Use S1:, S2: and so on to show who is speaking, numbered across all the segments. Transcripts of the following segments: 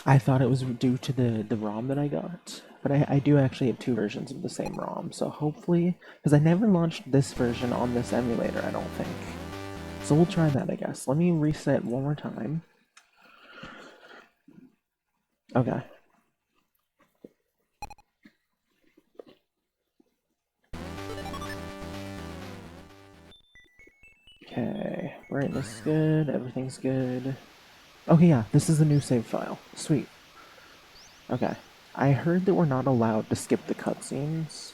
S1: I thought it was due to the ROM that I got, but I do actually have two versions of the same ROM, so hopefully, because I never launched this version on this emulator, I don't think. So we'll try that, I guess. Let me reset one more time. Okay. Okay, brightness is good, everything's good. Okay, yeah, this is a new save file. Sweet. Okay. I heard that we're not allowed to skip the cutscenes,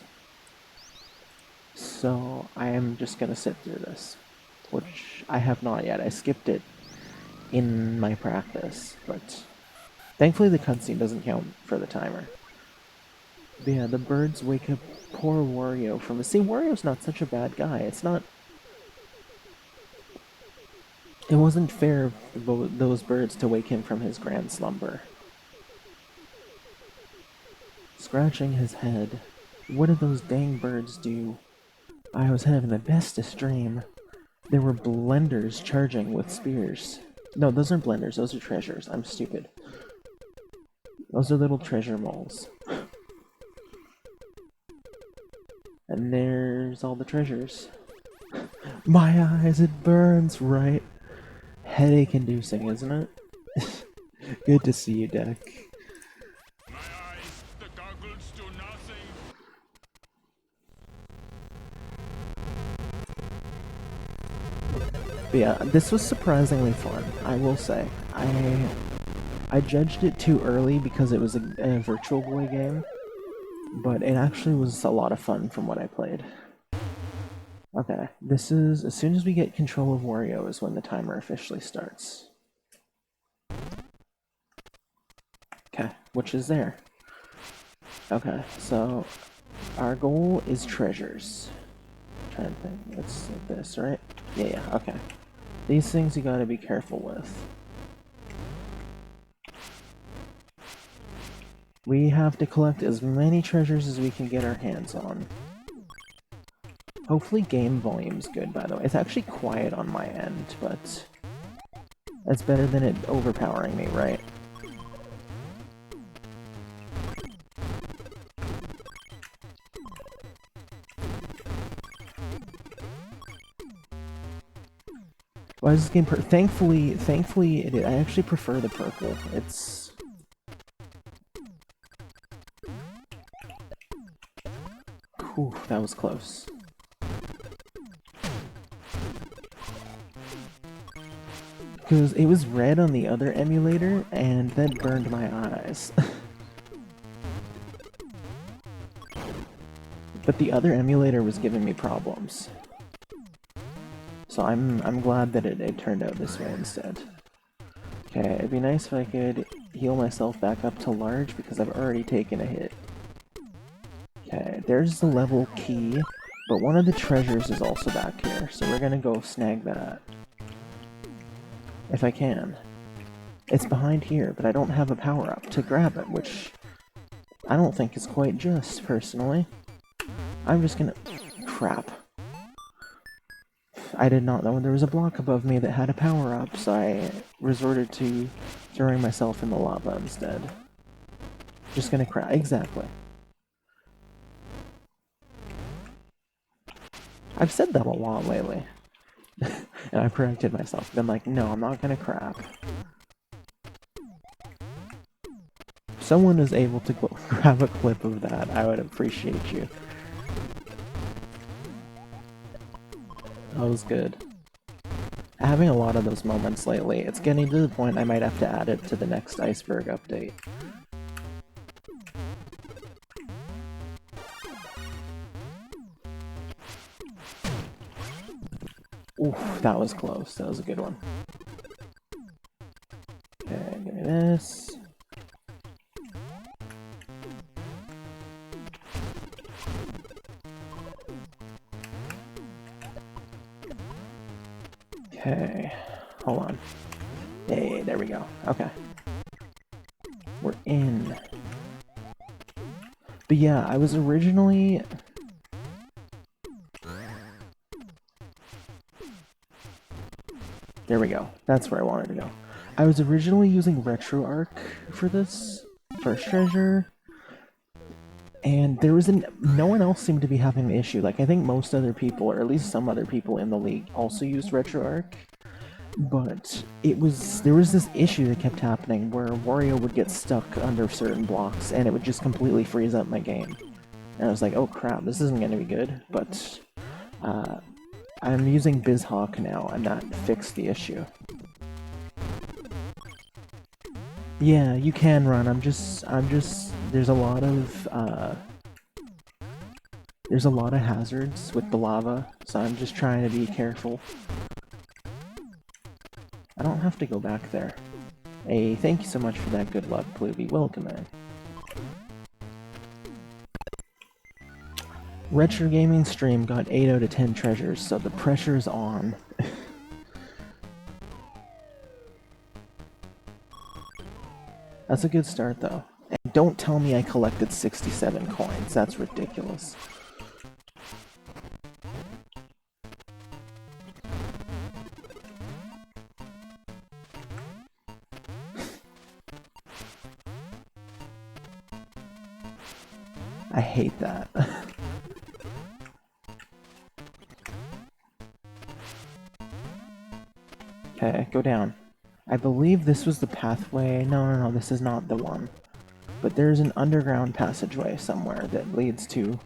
S1: so I am just gonna sit through this, which I have not yet. I skipped it in my practice, but thankfully the cutscene doesn't count for the timer. But yeah, the birds wake up poor Wario from a... See, Wario's not such a bad guy. It's not... It wasn't fair for those birds to wake him from his grand slumber. Scratching his head. What did those dang birds do? I was having the bestest dream. There were blenders charging with spears. No, those aren't blenders, those are treasures. I'm stupid. Those are little treasure moles. And there's all the treasures. My eyes, it burns, right? Headache inducing, isn't it? Good to see you, Deck.
S2: My eyes, the goggles do nothing.
S1: But yeah, this was surprisingly fun, I will say. I judged it too early because it was a Virtual Boy game, but it actually was a lot of fun from what I played. Okay, this is, as soon as we get control of Wario is when the timer officially starts. Okay, which is there. Okay, so our goal is treasures. I'm trying to think, it's like this, right? Yeah, okay. These things you gotta be careful with. We have to collect as many treasures as we can get our hands on. Hopefully game volume's good, by the way. It's actually quiet on my end, but that's better than it overpowering me, right? Why is this game thankfully, I actually prefer the purple. It's... Whew, that was close. Because it was red on the other emulator, and that burned my eyes. But the other emulator was giving me problems. So I'm glad that it turned out this way instead. Okay, it'd be nice if I could heal myself back up to large, because I've already taken a hit. Okay, there's the level key, but one of the treasures is also back here, so we're gonna go snag that. If I can. It's behind here, but I don't have a power-up to grab it, which I don't think is quite just, personally. I'm just gonna... Crap. I did not know there was a block above me that had a power-up, so I resorted to throwing myself in the lava instead. Just gonna crash. Exactly. I've said that a lot lately. And I corrected myself. Been like, no, I'm not gonna crap. If someone is able to grab a clip of that, I would appreciate you. That was good. Having a lot of those moments lately. It's getting to the point I might have to add it to the next iceberg update. Oof, that was close. That was a good one. Okay, give me this. Okay, hold on. Hey, there we go. Okay. We're in. But yeah, I was originally... There we go. That's where I wanted to go. I was originally using RetroArch for this first treasure, and there was no one else seemed to be having the issue. Like, I think most other people, or at least some other people in the league, also used RetroArch. But there was this issue that kept happening where Wario would get stuck under certain blocks, and it would just completely freeze up my game. And I was like, oh crap, this isn't gonna be good. But I'm using BizHawk now, and that fixed the issue. Yeah, you can run. There's a lot of hazards with the lava, so I'm just trying to be careful. I don't have to go back there. Hey, thank you so much for that good luck, Pluby. Welcome in. Retro Gaming Stream got 8 out of 10 treasures, so the pressure's on. That's a good start, though. And don't tell me I collected 67 coins. That's ridiculous. I hate that. Okay, go down. I believe this was the pathway. No, this is not the one. But there's an underground passageway somewhere that leads to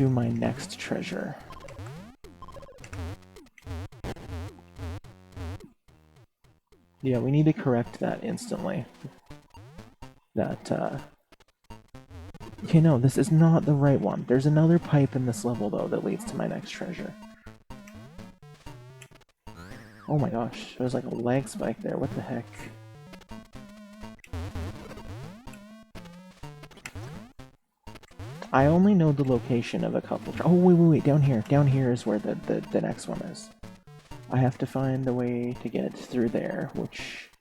S1: my next treasure. Yeah, we need to correct that instantly. Okay, no, this is not the right one. There's another pipe in this level, though, that leads to my next treasure. Oh my gosh, there's like a lag spike there, what the heck? I only know the location of a couple... Oh, wait, down here. Down here is where the next one is. I have to find the way to get through there, which...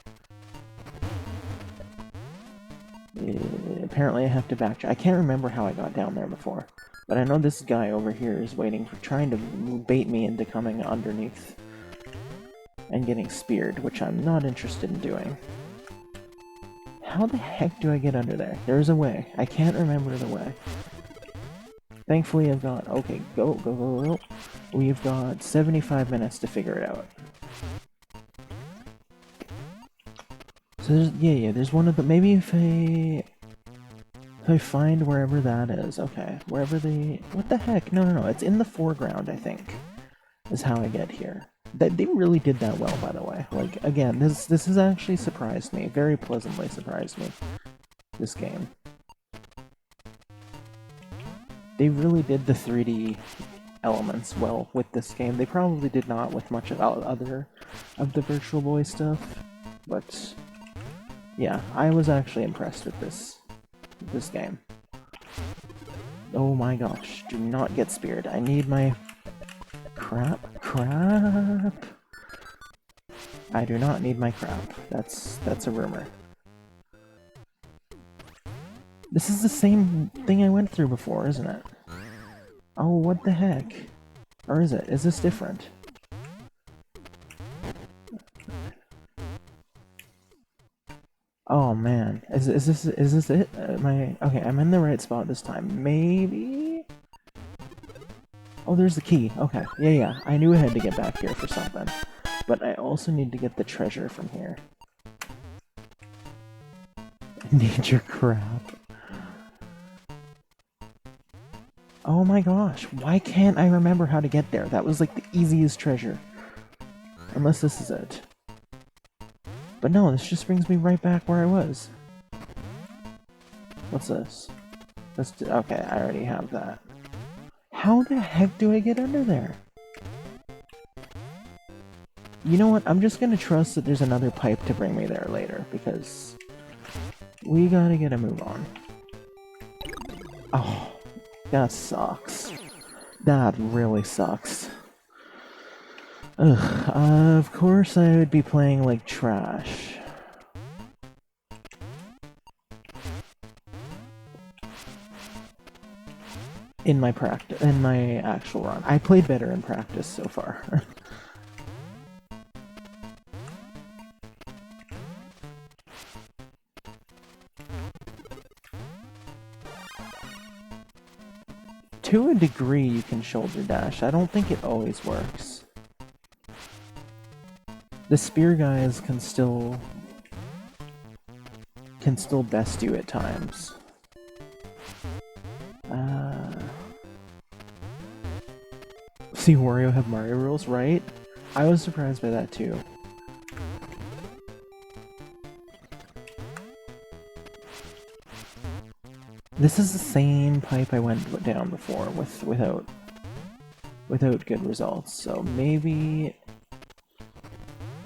S1: apparently I have to backtrack. I can't remember how I got down there before. But I know this guy over here is trying to bait me into coming underneath and getting speared, which I'm not interested in doing. How the heck do I get under there? There's a way. I can't remember the way. Thankfully I've got... Okay, go. We've got 75 minutes to figure it out. So there's one of the... Maybe if I find wherever that is. Okay, wherever the... What the heck? No, it's in the foreground, I think, is how I get here. They really did that well, by the way. Like, again, this has actually surprised me. Very pleasantly surprised me. This game. They really did the 3D elements well with this game. They probably did not with much of other of the Virtual Boy stuff. But, yeah, I was actually impressed with this game. Oh my gosh, do not get speared. I need my... Crap. I do not need my crap. That's a rumor. This is the same thing I went through before, isn't it? Oh, what the heck? Or is it? Is this different? Oh man, is this it? Okay, I'm in the right spot this time. Maybe? Oh, there's the key. Okay, yeah. I knew I had to get back here for something. But I also need to get the treasure from here. I need your crap. Oh my gosh, why can't I remember how to get there? That was like the easiest treasure. Unless this is it. But no, this just brings me right back where I was. What's this? Okay, I already have that. How the heck do I get under there? You know what, I'm just gonna trust that there's another pipe to bring me there later, because we gotta get a move on. Oh, that sucks. That really sucks. Ugh, of course I would be playing like trash. In my actual run. I played better in practice so far. To a degree, you can shoulder dash. I don't think it always works. The spear guys can still best you at times. See Wario have Mario rules, right? I was surprised by that too. This is the same pipe I went down before without good results. So maybe.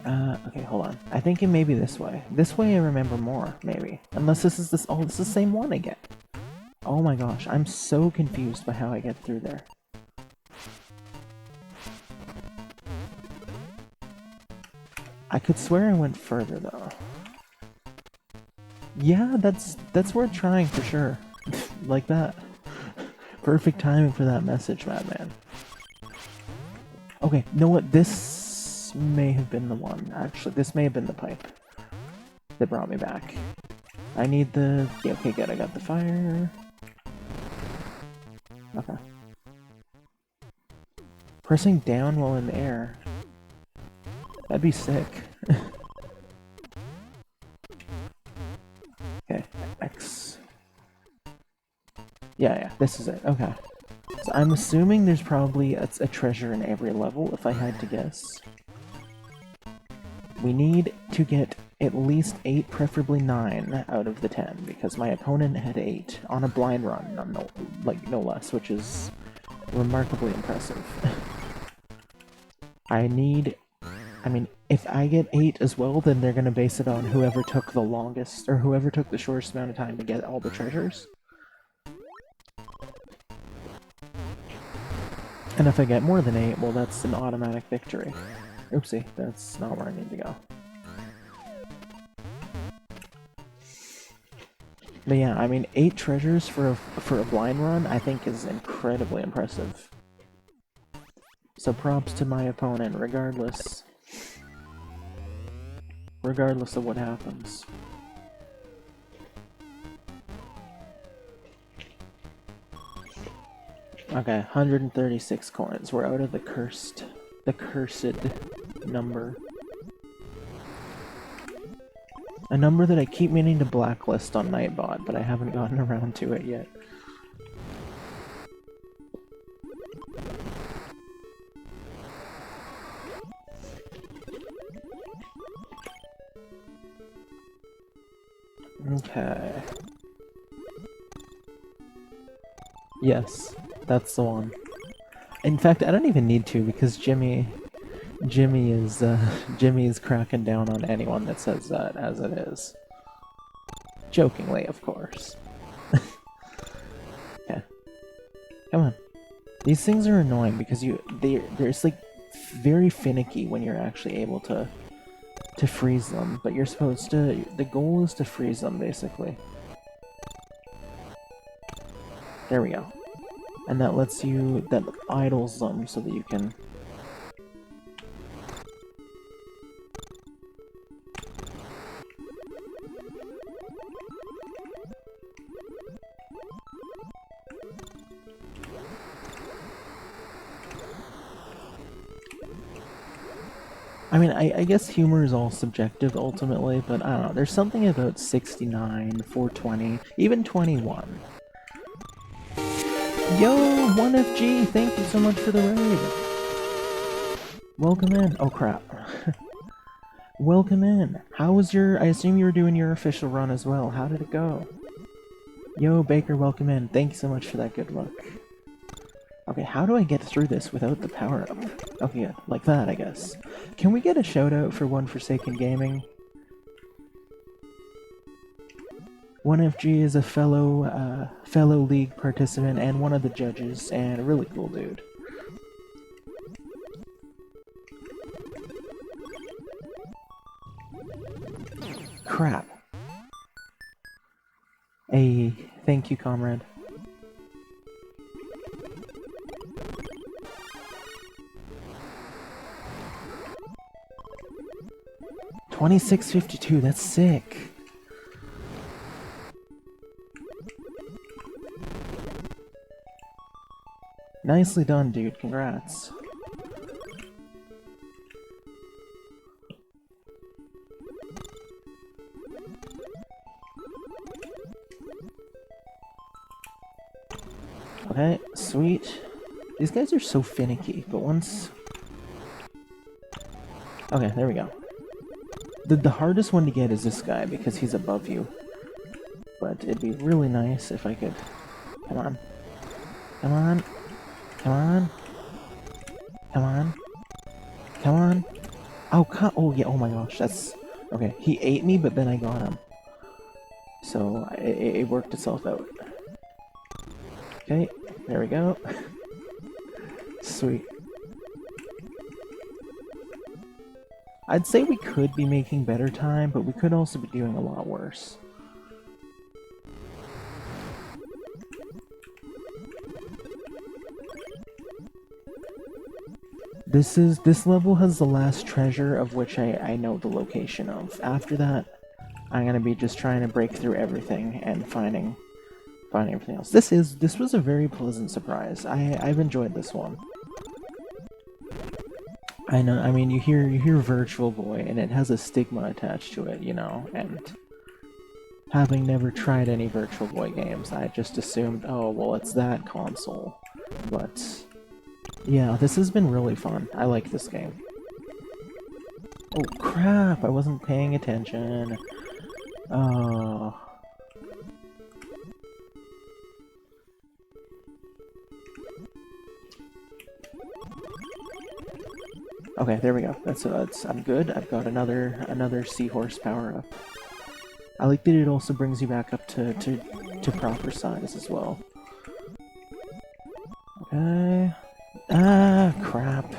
S1: Okay, hold on. I think it may be this way. This way I remember more, maybe. Unless this is oh, this is the same one again. Oh my gosh, I'm so confused by how I get through there. I could swear I went further though. Yeah, that's worth trying for sure. Like that. Perfect timing for that message, madman. Okay, know what? This may have been the one. Actually, this may have been the pipe that brought me back. I need the... Yeah, okay, good. I got the fire. Okay. Pressing down while in the air. That'd be sick. Okay, X. Yeah, this is it. Okay. So I'm assuming there's probably a treasure in every level, if I had to guess. We need to get at least 8, preferably 9, out of the 10, because my opponent had 8 on a blind run, no less, which is remarkably impressive. I mean, if I get 8 as well, then they're gonna base it on whoever took the longest, or whoever took the shortest amount of time to get all the treasures. And if I get more than 8, well, that's an automatic victory. Oopsie, that's not where I need to go. But yeah, I mean, 8 treasures for a blind run, I think is incredibly impressive. So props to my opponent, regardless of what happens. Okay, 136 coins. We're out of the cursed number. A number that I keep meaning to blacklist on Nightbot, but I haven't gotten around to it yet. Okay. Yes, that's the one. In fact, I don't even need to, because Jimmy is cracking down on anyone that says that as it is. Jokingly, of course. Okay. Come on. These things are annoying because they're like very finicky when you're actually able to freeze them, but you're supposed to, the goal is to freeze them basically. There we go. And that lets you, that idles them so that you can... I mean, I guess humor is all subjective ultimately, but I don't know, there's something about 69, 420, even 21. Yo, 1FG, thank you so much for the raid. Welcome in. Oh crap. Welcome in. How was your... I assume you were doing your official run as well. How did it go? Yo, Baker, welcome in. Thank you so much for that good luck. Okay, how do I get through this without the power-up? Okay, yeah, like that, I guess. Can we get a shout-out for One Forsaken Gaming? 1FG is a fellow league participant and one of the judges, and a really cool dude. Crap. Hey, thank you, comrade. $26.52, that's sick. Nicely done, dude. Congrats. Okay, sweet. These guys are so finicky, but once... Okay, there we go. The hardest one to get is this guy, because he's above you. But it'd be really nice if I could... Come on. Come on. Come on. Come on. Come on. Oh, oh yeah, oh my gosh, that's... Okay, he ate me, but then I got him. So, it worked itself out. Okay, there we go. Sweet. I'd say we could be making better time, but we could also be doing a lot worse. This level has the last treasure of which I know the location of. After that, I'm gonna be just trying to break through everything and finding everything else. This was a very pleasant surprise. I've enjoyed this one. I know, I mean, you hear Virtual Boy, and it has a stigma attached to it, you know, and having never tried any Virtual Boy games, I just assumed, oh, well, it's that console. But, yeah, this has been really fun. I like this game. Oh, crap! I wasn't paying attention. Oh... Okay, there we go. I'm good. I've got another seahorse power up. I like that it also brings you back up to proper size as well. Okay. Ah, crap.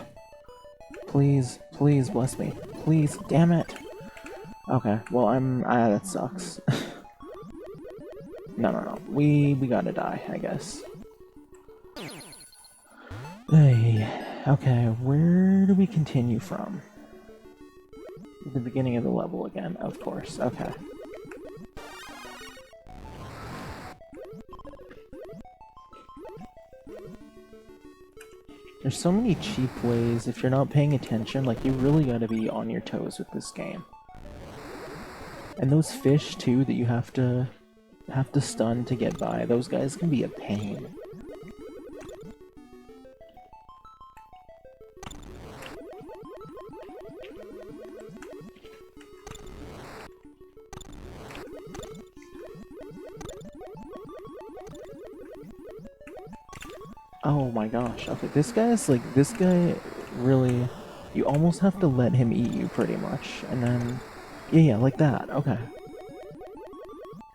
S1: Please, please bless me. Please, damn it. Okay, well that sucks. No. We gotta die, I guess. Hey, okay, where do we continue from? The beginning of the level again, of course, okay. There's so many cheap ways, if you're not paying attention, like, you really gotta be on your toes with this game. And those fish, too, that you have to stun to get by, those guys can be a pain. Oh my gosh, okay, this guy really, you almost have to let him eat you pretty much, and then, yeah, like that, okay.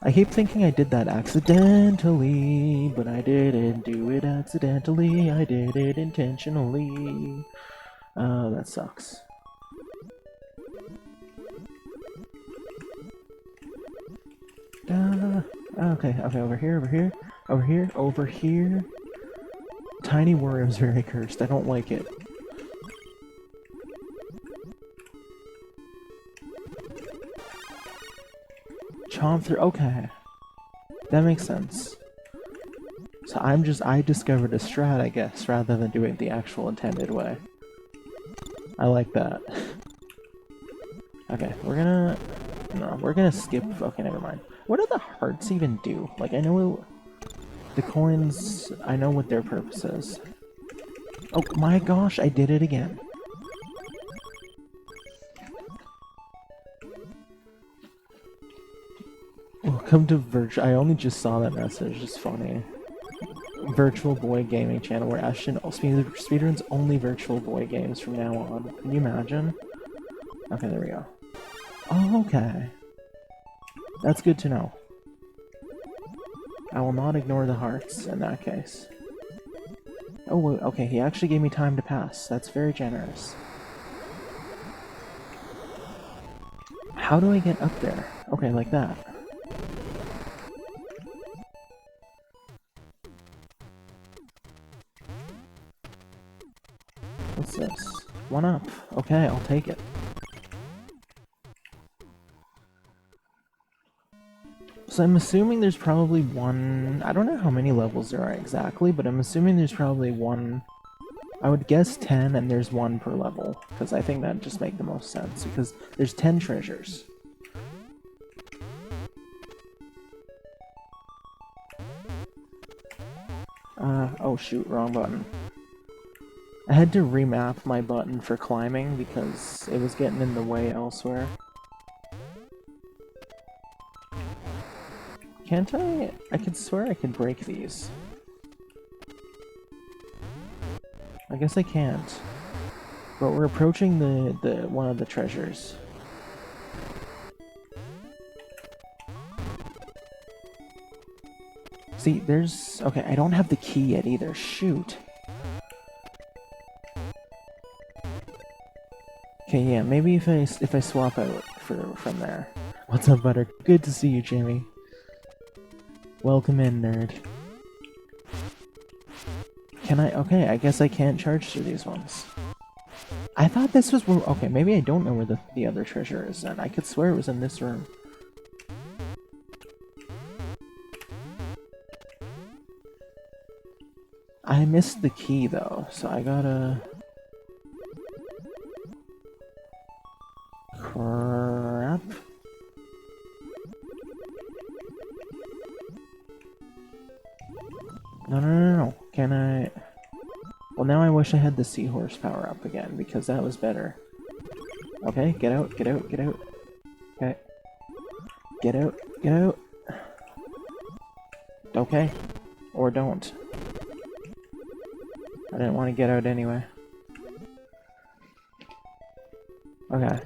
S1: I keep thinking I did that accidentally, but I didn't do it accidentally, I did it intentionally. That sucks. Okay, over here. Tiny Wario's very cursed, I don't like it. Chomp through, okay. That makes sense. So I discovered a strat, I guess, rather than doing it the actual intended way. I like that. Okay, we're gonna skip, okay, never mind. What do the hearts even do? Like, I know the coins, I know what their purpose is. Oh my gosh, I did it again. Welcome to I only just saw that message, it's funny. Virtual Boy Gaming channel where Ashton speedruns only Virtual Boy games from now on. Can you imagine? Okay, there we go. Oh, okay. That's good to know. I will not ignore the hearts in that case. Oh, okay, he actually gave me time to pass. That's very generous. How do I get up there? Okay, like that. What's this? 1 up. Okay, I'll take it. So I'm assuming there's probably one... I don't know how many levels there are exactly, but I'm assuming there's probably one... I would guess 10, and there's one per level, because I think that'd just make the most sense, because there's 10 treasures. Oh shoot, wrong button. I had to remap my button for climbing because it was getting in the way elsewhere. Can't I? I could swear I could break these. I guess I can't. But we're approaching the one of the treasures. See, there's... Okay, I don't have the key yet either. Shoot. Okay, yeah, maybe if I swap out from there. What's up, Butter? Good to see you, Jamie. Welcome in, nerd. Can I? Okay, I guess I can't charge through these ones. I thought this was where... Okay, maybe I don't know where the other treasure is then. I could swear it was in this room. I missed the key, though, so I gotta... Crap. No. Can I... Well, now I wish I had the seahorse power up again, because that was better. Okay, get out. Okay. Get out. Okay. Or don't. I didn't want to get out anyway. Okay.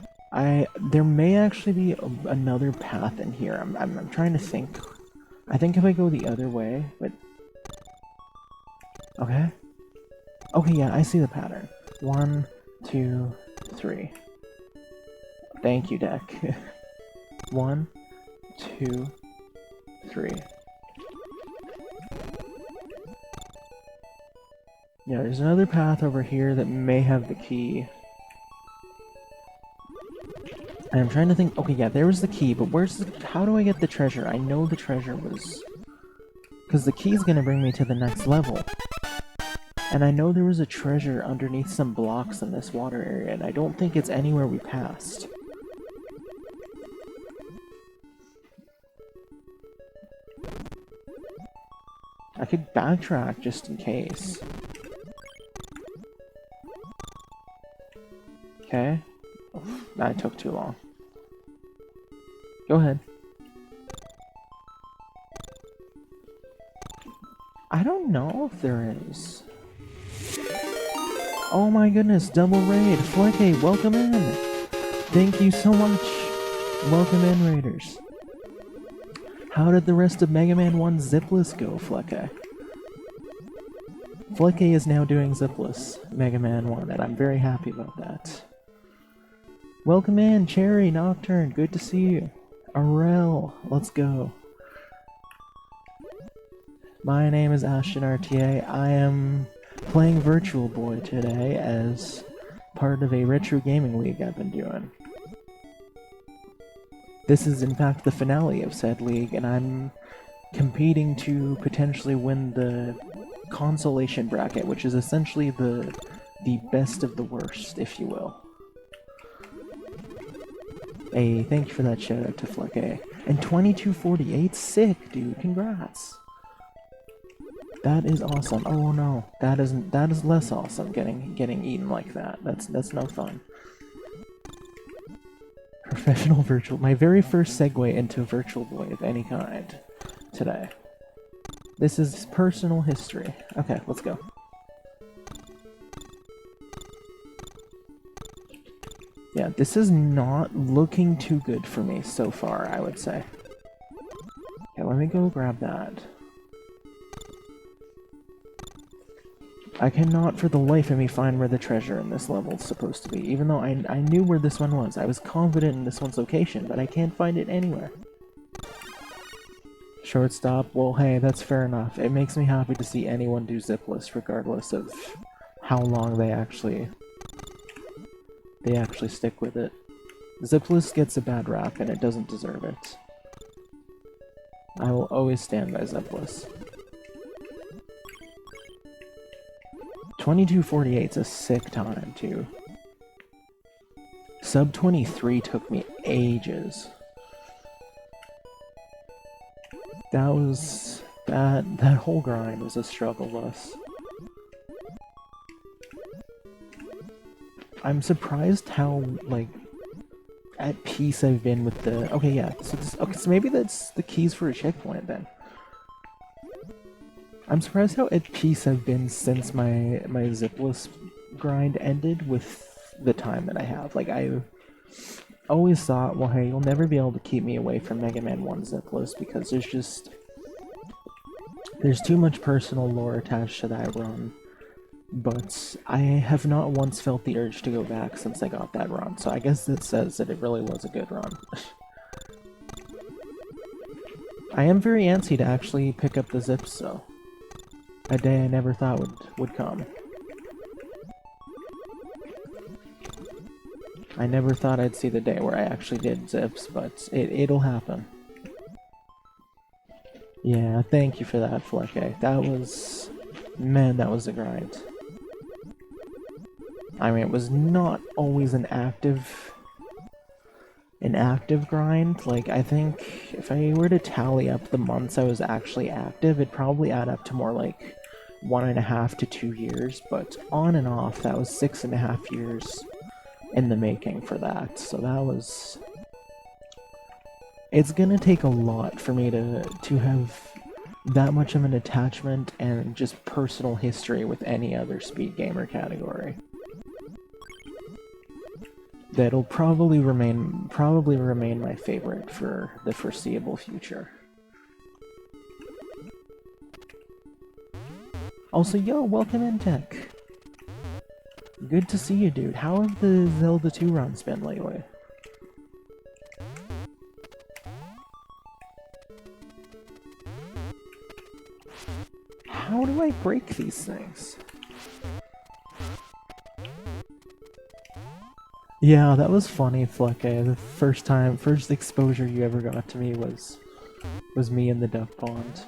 S1: There may actually be another path in here. I'm trying to think. I think if I go the other way, but... Okay. Okay, yeah, I see the pattern. 1, 2, 3. Thank you, deck. 1, 2, 3. Yeah, there's another path over here that may have the key. And I'm trying to think... Okay, yeah, there was the key, but where's the... How do I get the treasure? I know the treasure was... Because the key's gonna bring me to the next level. And I know there was a treasure underneath some blocks in this water area, and I don't think it's anywhere we passed. I could backtrack just in case. Okay. Oh, that took too long. Go ahead. I don't know if there is. Oh my goodness, double raid! Flecky, welcome in! Thank you so much! Welcome in, raiders. How did the rest of Mega Man 1 Zipless go, Flecky? Flecky is now doing Zipless Mega Man 1, and I'm very happy about that. Welcome in, Cherry, Nocturne, good to see you. Arel, let's go. My name is Ashton RTA. I am playing Virtual Boy today as part of a retro gaming league I've been doing. This is in fact the finale of said league, and I'm competing to potentially win the consolation bracket, which is essentially the best of the worst, if you will. Hey, thank you for that shout out to Flecky. And 2248, sick, dude, congrats. That is awesome. Oh no, that is less awesome. Getting eaten like that. That's no fun. Professional virtual. My very first segue into Virtual Boy of any kind today. This is personal history. Okay, let's go. Yeah, this is not looking too good for me so far, I would say. Okay, let me go grab that. I cannot for the life of me find where the treasure in this level is supposed to be, even though I knew where this one was. I was confident in this one's location, but I can't find it anywhere. Shortstop, well hey, that's fair enough. It makes me happy to see anyone do Zipless, regardless of how long they actually stick with it. Zipless gets a bad rap, and it doesn't deserve it. I will always stand by Zipless. 22:48's a sick time, too. Sub 23 took me ages. That whole grind was a struggle bus. I'm surprised how, like, at peace I've been with the... Okay, yeah, so maybe that's the keys for a checkpoint then. I'm surprised how at peace I've been since my Zipless grind ended with the time that I have. Like, I always thought, well, hey, you'll never be able to keep me away from Mega Man 1 Zipless because there's too much personal lore attached to that run. But I have not once felt the urge to go back since I got that run, so I guess it says that it really was a good run. I am very antsy to actually pick up the Zips, though. A day I never thought would come. I never thought I'd see the day where I actually did Zips, but it'll happen. Yeah, thank you for that, Flekke. That was... Man, that was a grind. I mean, it was not always an active grind. Like, I think if I were to tally up the months I was actually active, it'd probably add up to more like 1.5 to 2 years, but on and off, that was 6.5 years in the making for that. So that was... It's gonna take a lot for me to have that much of an attachment and just personal history with any other speed gamer category. That'll probably remain my favorite for the foreseeable future. Also, yo, welcome in, Tech. Good to see you, dude. How have the Zelda 2 runs been lately? How do I break these things? Yeah, that was funny, Flekke. The first exposure you ever got to me was me in the duck pond.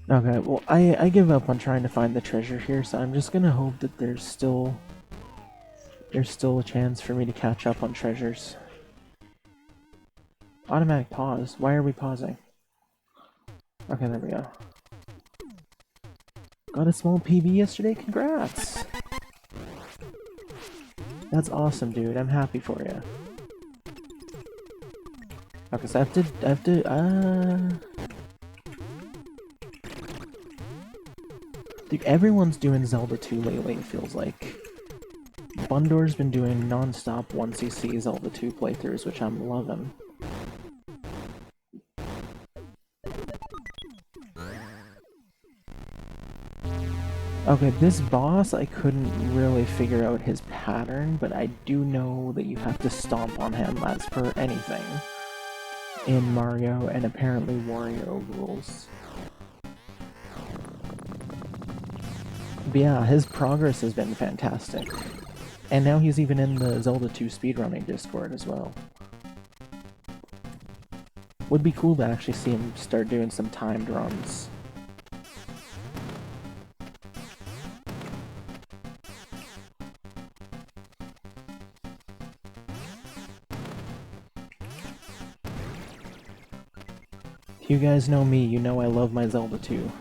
S1: Okay, well, I give up on trying to find the treasure here, so I'm just gonna hope that there's still a chance for me to catch up on treasures. Automatic pause. Why are we pausing? Okay, there we go. Got a small PB yesterday? Congrats! That's awesome, dude. I'm happy for you. Okay, so I have to, Dude, everyone's doing Zelda 2 lately, it feels like. Bundor's been doing non-stop 1cc Zelda 2 playthroughs, which I'm loving. Okay, this boss, I couldn't really figure out his pattern, but I do know that you have to stomp on him as per anything in Mario and apparently Wario rules. But yeah, his progress has been fantastic. And now he's even in the Zelda 2 speedrunning Discord as well. Would be cool to actually see him start doing some timed runs. You guys know me, you know I love my Zelda 2.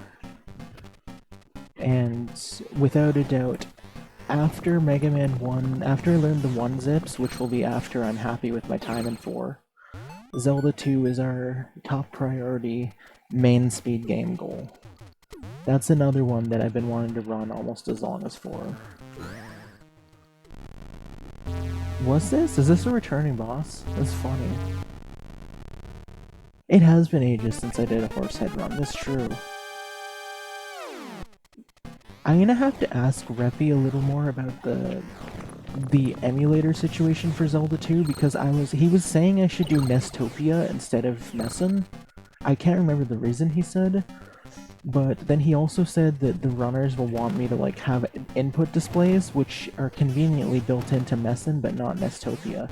S1: And without a doubt, after Mega Man 1, after I learn the 1 zips, which will be after I'm happy with my time in 4, Zelda 2 is our top priority main speed game goal. That's another one that I've been wanting to run almost as long as 4. What's this? Is this a returning boss? That's funny. It has been ages since I did a Horsehead run, that's true. I'm gonna have to ask Reppy a little more about the emulator situation for Zelda 2 because he was saying I should do Nestopia instead of Messen. I can't remember the reason he said, but then he also said that the runners will want me to like have input displays which are conveniently built into Messen but not Nestopia.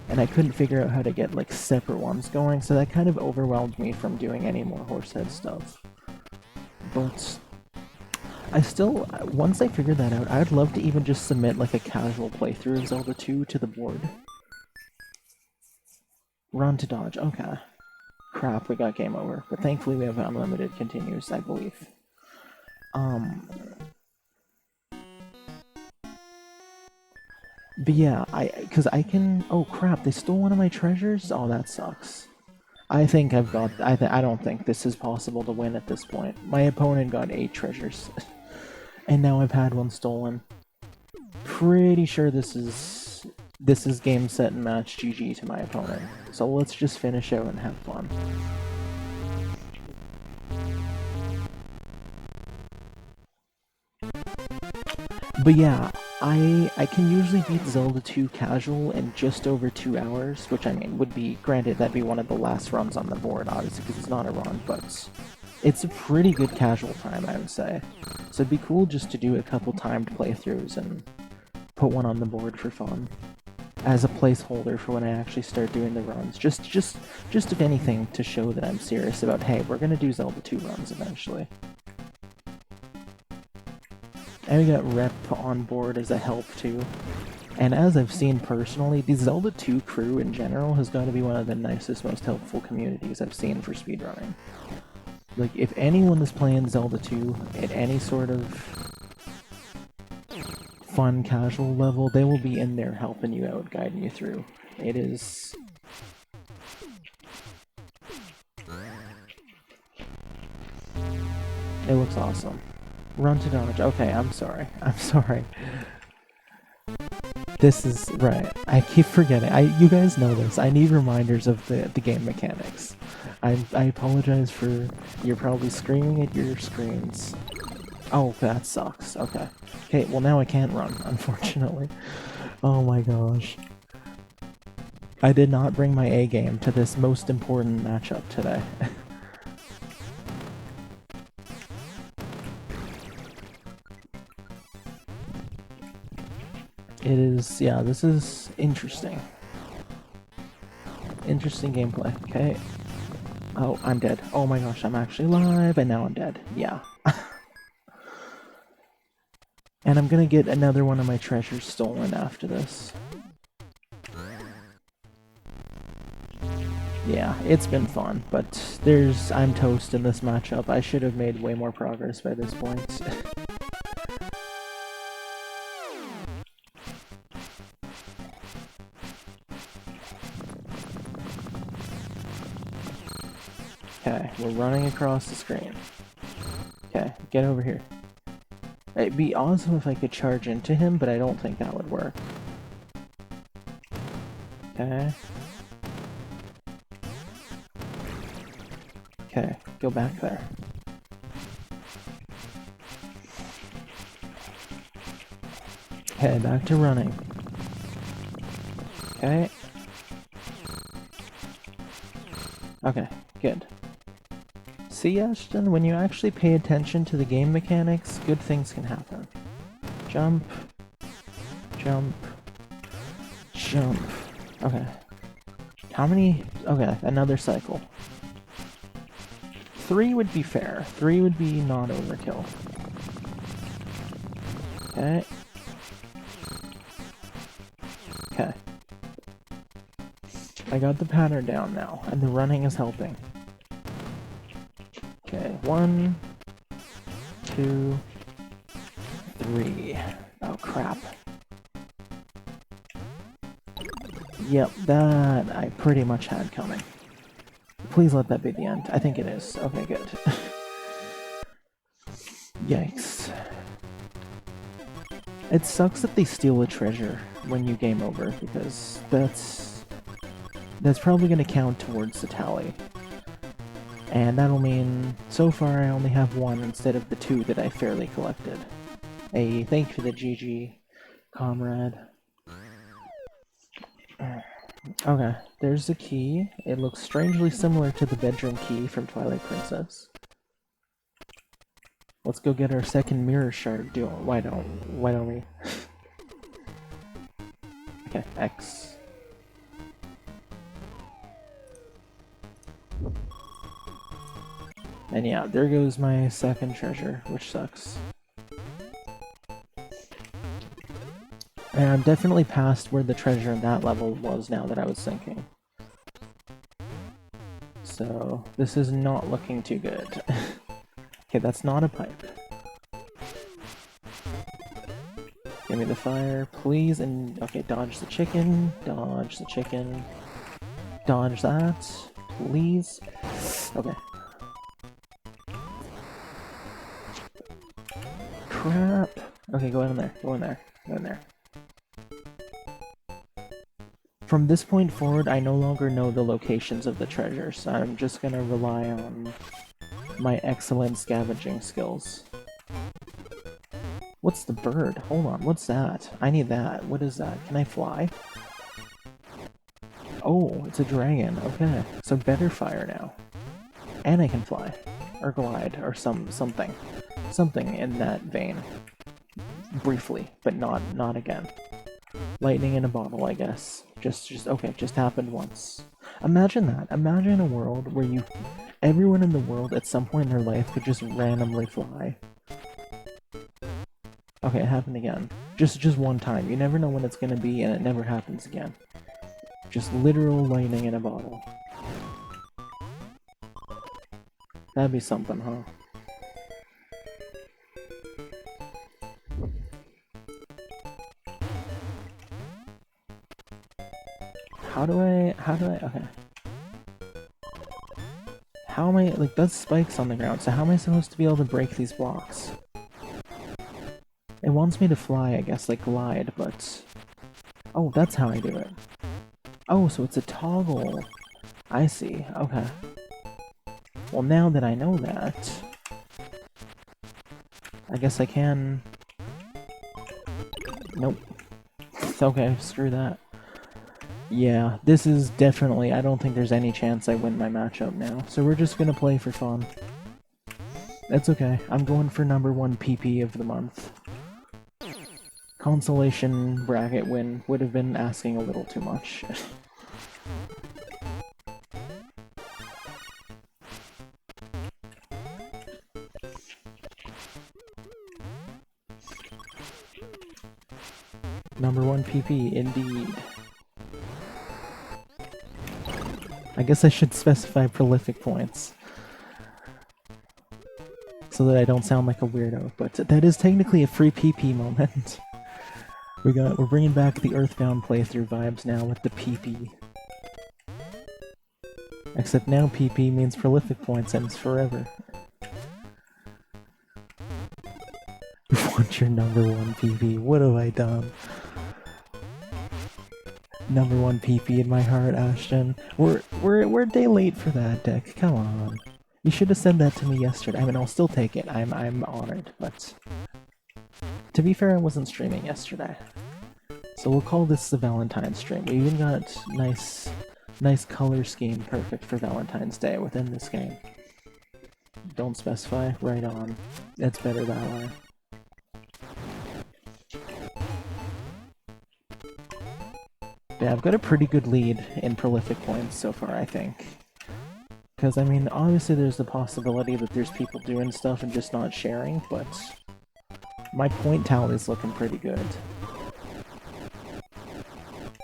S1: and I couldn't figure out how to get like separate ones going, so that kind of overwhelmed me from doing any more Horsehead stuff. But I still, once I figured that out, I'd love to even just submit like a casual playthrough of Zelda 2 to the board. Run to dodge, okay. Crap, we got game over. But thankfully we have unlimited continues, I believe. But yeah, cause I can, oh crap, they stole one of my treasures? Oh, that sucks. I think I've got, I don't think this is possible to win at this point. My opponent got 8 treasures. And now I've had one stolen. Pretty sure this is game, set, and match GG to my opponent. So let's just finish out and have fun. But yeah, I can usually beat Zelda 2 casual in just over 2 hours, which I mean would be, granted that'd be one of the last runs on the board, obviously because it's not a run, but it's a pretty good casual time, I would say. So it'd be cool just to do a couple timed playthroughs and put one on the board for fun. As a placeholder for when I actually start doing the runs. Just if anything, to show that I'm serious about, hey, we're gonna do Zelda 2 runs eventually. And we got Rep on board as a help too. And as I've seen personally, the Zelda 2 crew in general has got to be one of the nicest, most helpful communities I've seen for speedrunning. Like, if anyone is playing Zelda 2 at any sort of fun, casual level, they will be in there helping you out, guiding you through. It is... It looks awesome. Run to dodge. Okay, I'm sorry. I'm sorry. This is... right. I keep forgetting. You guys know this. I need reminders of the game mechanics. I apologize for... You're probably screaming at your screens. Oh, that sucks. Okay. Okay, well now I can't run, unfortunately. Oh my gosh. I did not bring my A game to this most important matchup today. It is, yeah, this is interesting. Interesting gameplay, okay. Oh, I'm dead. Oh my gosh, I'm actually alive, and now I'm dead. Yeah. And I'm gonna get another one of my treasures stolen after this. Yeah, it's been fun, but I'm toast in this matchup. I should have made way more progress by this point. Okay, we're running across the screen. Okay, get over here. It'd be awesome if I could charge into him, but I don't think that would work. Okay. Okay, go back there. Okay, back to running. Okay. Okay, good. See, Ashton, when you actually pay attention to the game mechanics, good things can happen. Jump. Jump. Jump. Okay. How many? Okay, another cycle. 3 would be fair. 3 would be not overkill. Okay. Okay. I got the pattern down now, and the running is helping. Okay, 1, 2, 3. Oh crap. Yep, that I pretty much had coming. Please let that be the end. I think it is. Okay, good. Yikes. It sucks that they steal a treasure when you game over, because that's probably going to count towards the tally. And that'll mean, so far I only have 1 instead of the 2 that I fairly collected. Hey, thank you for the GG, comrade. Okay, there's the key. It looks strangely similar to the bedroom key from Twilight Princess. Let's go get our second mirror shard. Why don't we? Okay, X. And yeah, there goes my second treasure, which sucks. And I'm definitely past where the treasure in that level was now that I was thinking. So, this is not looking too good. Okay, that's not a pipe. Give me the fire, please, and okay, dodge the chicken, dodge the chicken, dodge that, please. Okay. Crap. Okay, go in there, go in there, go in there. From this point forward, I no longer know the locations of the treasures, so I'm just gonna rely on my excellent scavenging skills. What's the bird? Hold on, what's that? I need that. What is that? Can I fly? Oh, it's a dragon. Okay, so better fire now. And I can fly. Or glide, or something. Something in that vein. Briefly, but not again. Lightning in a bottle, I guess. Okay, just happened once. Imagine that. Imagine a world where everyone in the world at some point in their life could just randomly fly. Okay, it happened again. Just one time. You never know when it's gonna be, and it never happens again. Just literal lightning in a bottle. That'd be something, huh? How do I, okay. How am I, like, that's spikes on the ground, so how am I supposed to be able to break these blocks? It wants me to fly, I guess, like glide, but... Oh, that's how I do it. Oh, so it's a toggle. I see, okay. Well, now that I know that... I guess I can... Nope. Okay, screw that. Yeah, this is definitely... I don't think there's any chance I win my matchup now, so we're just gonna play for fun. That's okay, I'm going for #1 PP of the month. Consolation bracket win would have been asking a little too much. #1 PP, indeed. I guess I should specify prolific points. So that I don't sound like a weirdo, but that is technically a free PP moment. We're bringing back the Earthbound playthrough vibes now with the PP. Except now PP means prolific points and it's forever. What's your #1 PP? What have I done? #1 PP in my heart, Ashton. We're a day late for that, Dick. Come on. You should have said that to me yesterday. I mean, I'll still take it. I'm honored, but... To be fair, I wasn't streaming yesterday. So we'll call this the Valentine's stream. We even got nice color scheme perfect for Valentine's Day within this game. Don't specify? Right on. It's better that way. Yeah, I've got a pretty good lead in prolific points so far, I think. Because, I mean, obviously there's the possibility that there's people doing stuff and just not sharing, but... My point tally's looking pretty good.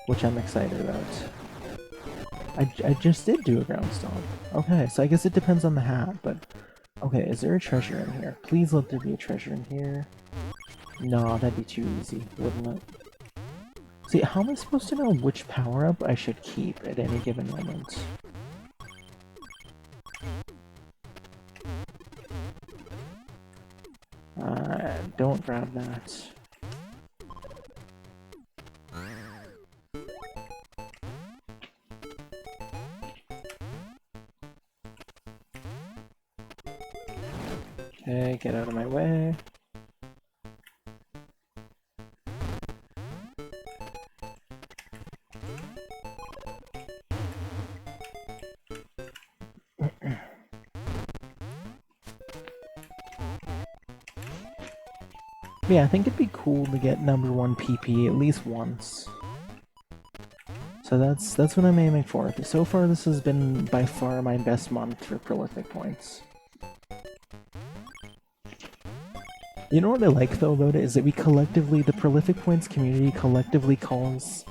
S1: Which I'm excited about. I just did do a ground stomp. Okay, so I guess it depends on the hat, but... Okay, is there a treasure in here? Please let there be a treasure in here. No, that'd be too easy, wouldn't it? See, how am I supposed to know which power-up I should keep at any given moment? Don't grab that. Okay, get out of my way. Yeah, I think it'd be cool to get #1 PP at least once. So that's what I'm aiming for. So far this has been by far my best month for prolific points. You know what I like though about it is that we collectively, the Prolific Points community collectively calls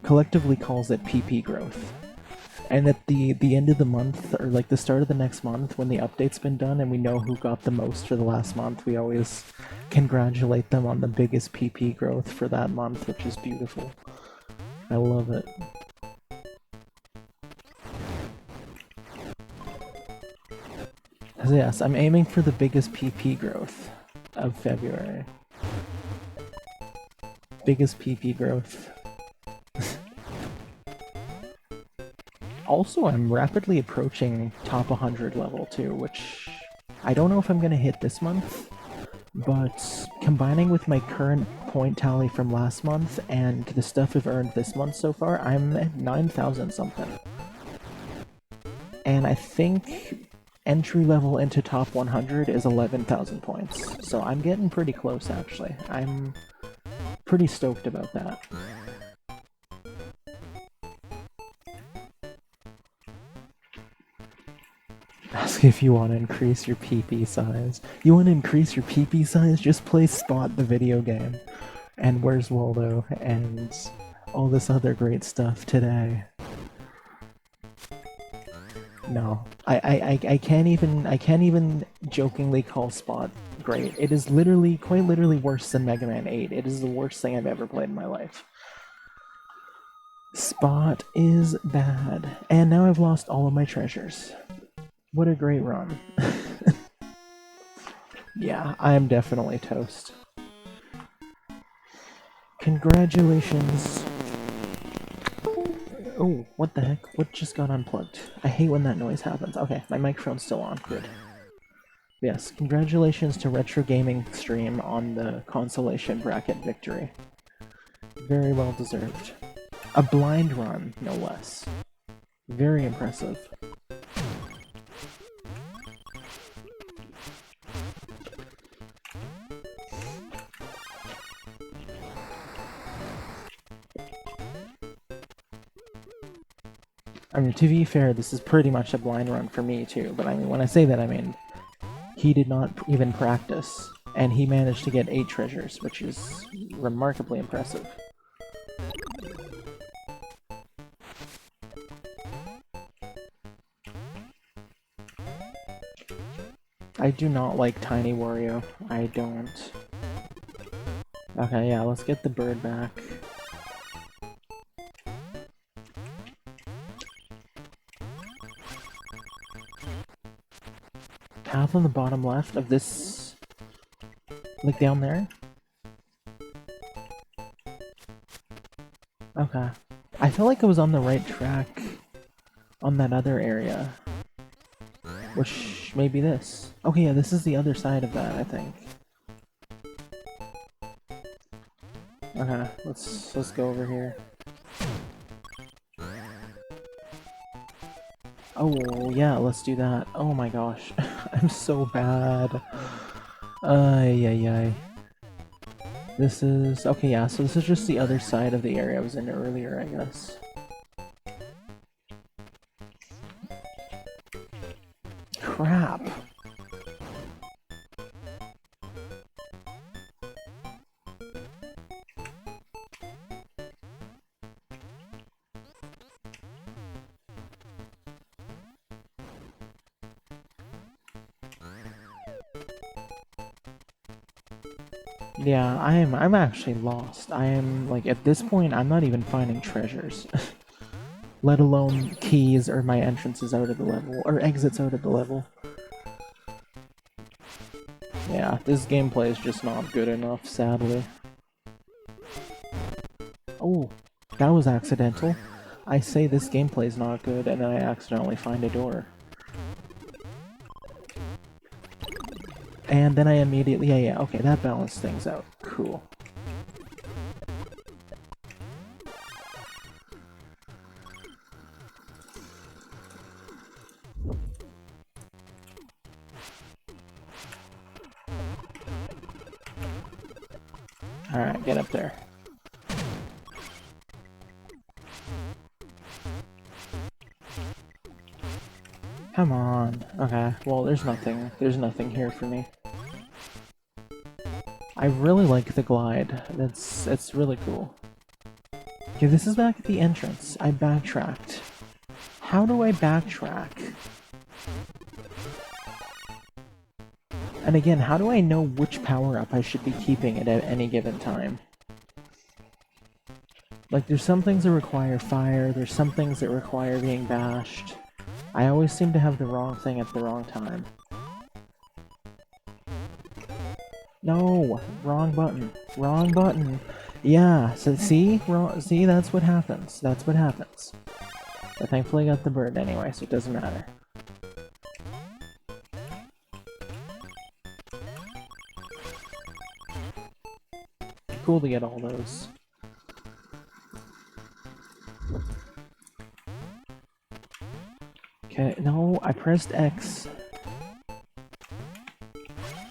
S1: it PP growth. And at the end of the month, or like the start of the next month, when the update's been done and we know who got the most for the last month, we always congratulate them on the biggest PP growth for that month, which is beautiful. I love it. So yes, I'm aiming for the biggest PP growth of February. Biggest PP growth. Also, I'm rapidly approaching top 100 level too, which I don't know if I'm gonna hit this month, but combining with my current point tally from last month and the stuff I've earned this month so far, I'm at 9,000 something. And I think entry level into top 100 is 11,000 points, so I'm getting pretty close actually. I'm pretty stoked about that. Ask if you want to increase your PP size. You want to increase your PP size? Just play Spot the video game. And Where's Waldo and all this other great stuff today. No. I can't even jokingly call Spot great. It is literally, quite literally worse than Mega Man 8. It is the worst thing I've ever played in my life. Spot is bad. And now I've lost all of my treasures. What a great run. Yeah, I am definitely toast. Congratulations. Oh, what the heck? What just got unplugged? I hate when that noise happens. Okay, my microphone's still on. Good. Yes, congratulations to Retro Gaming Stream on the consolation bracket victory. Very well deserved. A blind run, no less. Very impressive. I mean, to be fair, this is pretty much a blind run for me too, but I mean, when I say that, I mean, he did not even practice, and he managed to get 8 treasures, which is remarkably impressive. I do not like Tiny Wario. I don't. Okay, yeah, let's get the bird back. Path on the bottom left of this... like down there? Okay. I feel like I was on the right track on that other area. Which may be this. Okay, yeah, this is the other side of that, I think. Okay, let's go over here. Oh, yeah, let's do that. Oh my gosh. I'm so bad. Ay, ay, ay. This is... okay, yeah, so this is just the other side of the area I was in earlier, I guess. Crap. Yeah, I'm actually lost. I am, like, at this point, I'm not even finding treasures. Let alone keys or my entrances out of the level, or exits out of the level. Yeah, this gameplay is just not good enough, sadly. Oh, that was accidental. I say this gameplay is not good, and then I accidentally find a door. And then I immediately... yeah, okay, that balanced things out. Cool. Alright, get up there. Come on. Okay, well, there's nothing here for me. I really like the glide. It's really cool. Okay, this is back at the entrance. I backtracked. How do I backtrack? And again, how do I know which power-up I should be keeping at any given time? Like, there's some things that require fire, there's some things that require being bashed. I always seem to have the wrong thing at the wrong time. No! Wrong button. Wrong button! Yeah, so see? See, that's what happens. That's what happens. But thankfully I got the bird anyway, so it doesn't matter. Cool to get all those. Okay, no, I pressed X.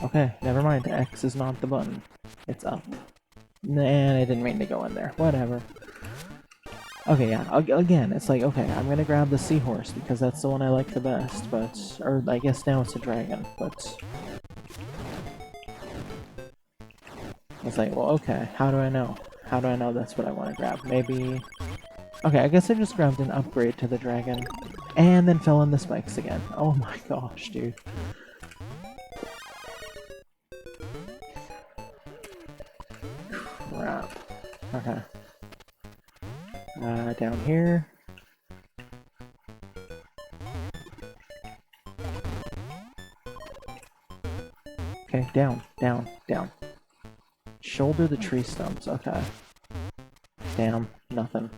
S1: Okay, never mind. X is not the button. It's up. Nah, I didn't mean to go in there. Whatever. Okay, yeah. Again, it's like, okay, I'm gonna grab the seahorse because that's the one I like the best, but... Or, I guess now it's a dragon, but... It's like, well, okay, how do I know? How do I know that's what I want to grab? Maybe... Okay, I guess I just grabbed an upgrade to the dragon, and then fell in the spikes again. Oh my gosh, dude. Crap. Okay. Down here. Okay, down, down, down. Shoulder the tree stumps, okay. Damn, nothing.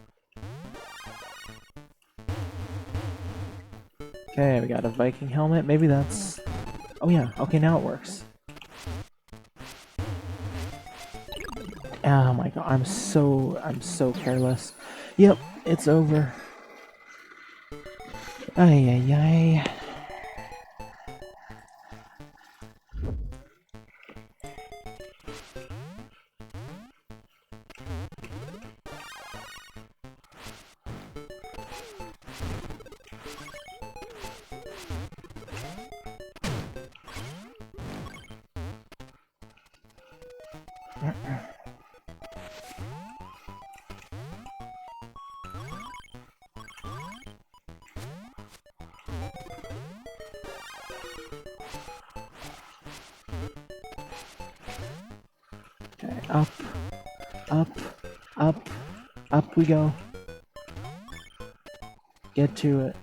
S1: Okay, we got a Viking helmet. Maybe that's... Oh yeah, okay, now it works. Oh my god, I'm so careless. Yep, it's over. Ay ay ay. Okay, up, up, up, up we go. Get to it.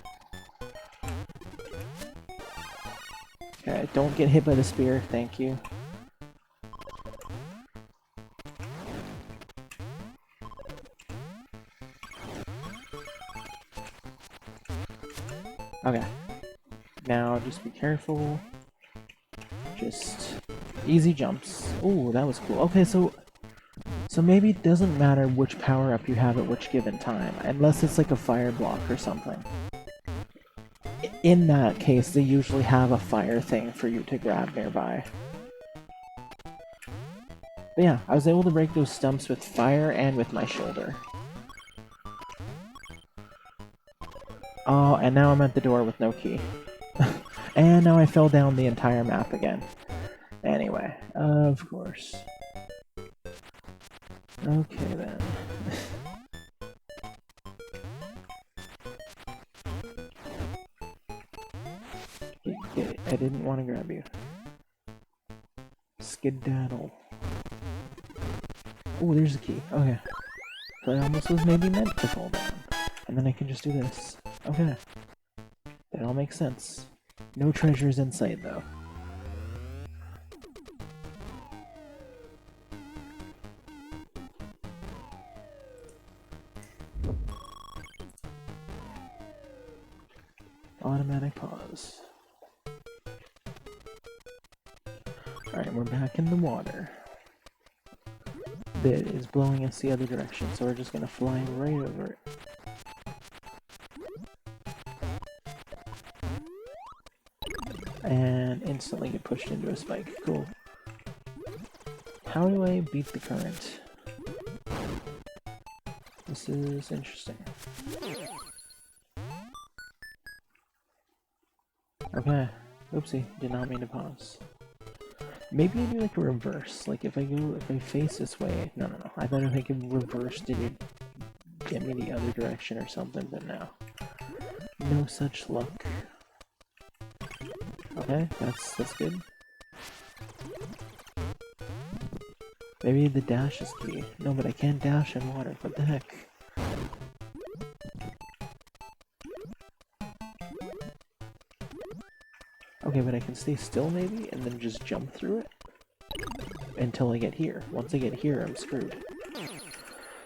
S1: Okay, don't get hit by the spear, thank you. Okay. Now just be careful. Just easy jumps. Ooh, that was cool. Okay, so maybe it doesn't matter which power-up you have at which given time, unless it's like a fire block or something. In that case, they usually have a fire thing for you to grab nearby. But yeah, I was able to break those stumps with fire and with my shoulder. Oh, and now I'm at the door with no key. And now I fell down the entire map again. Anyway, of course. Okay then. Get it. I didn't want to grab you. Skedaddle. Oh, there's a key. Okay. So I almost was maybe meant to fall down. And then I can just do this. Okay. That all makes sense. No treasures in sight, though. Automatic pause. Alright, we're back in the water. That is blowing us the other direction, so we're just gonna fly right over it. And instantly get pushed into a spike. Cool. How do I beat the current? This is interesting. Okay. Oopsie, did not mean to pause. Maybe I do like a reverse. Like if I face this way. No. I thought if I could reverse, did it get me the other direction or something? But no. No such luck. Okay, that's good. Maybe the dash is key. No, but I can't dash in water. What the heck? Okay, but I can stay still maybe, and then just jump through it until I get here. Once I get here, I'm screwed.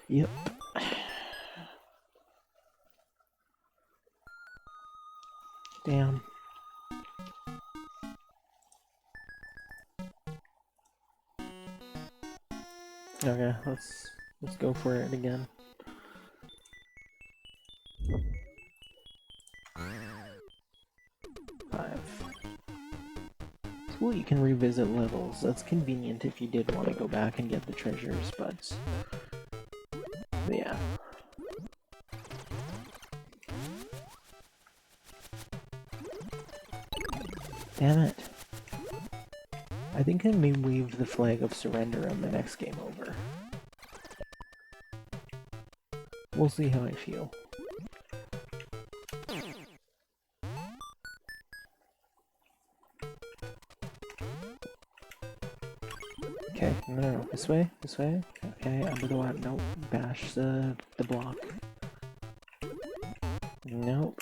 S1: Yep. Damn. Okay, let's go for it again. It's cool you can revisit levels. That's convenient if you did want to go back and get the treasures, but yeah. Damn it. I think I may wave the flag of surrender on the next game over. We'll see how I feel. Okay, no, this way. Okay, under the water. Nope, bash the block. Nope,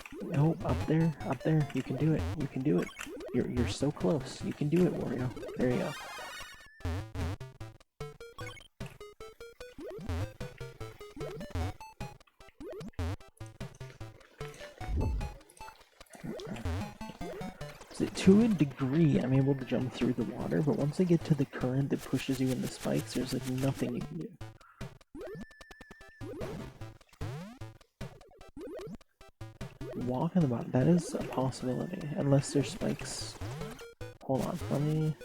S1: up there. You can do it. You're so close. You can do it, Wario. There you go. So to a degree, I'm able to jump through the water, but once I get to the current that pushes you in the spikes, there's like nothing you can do. Walk on the bottom. That is a possibility, unless there's spikes. Hold on, let me...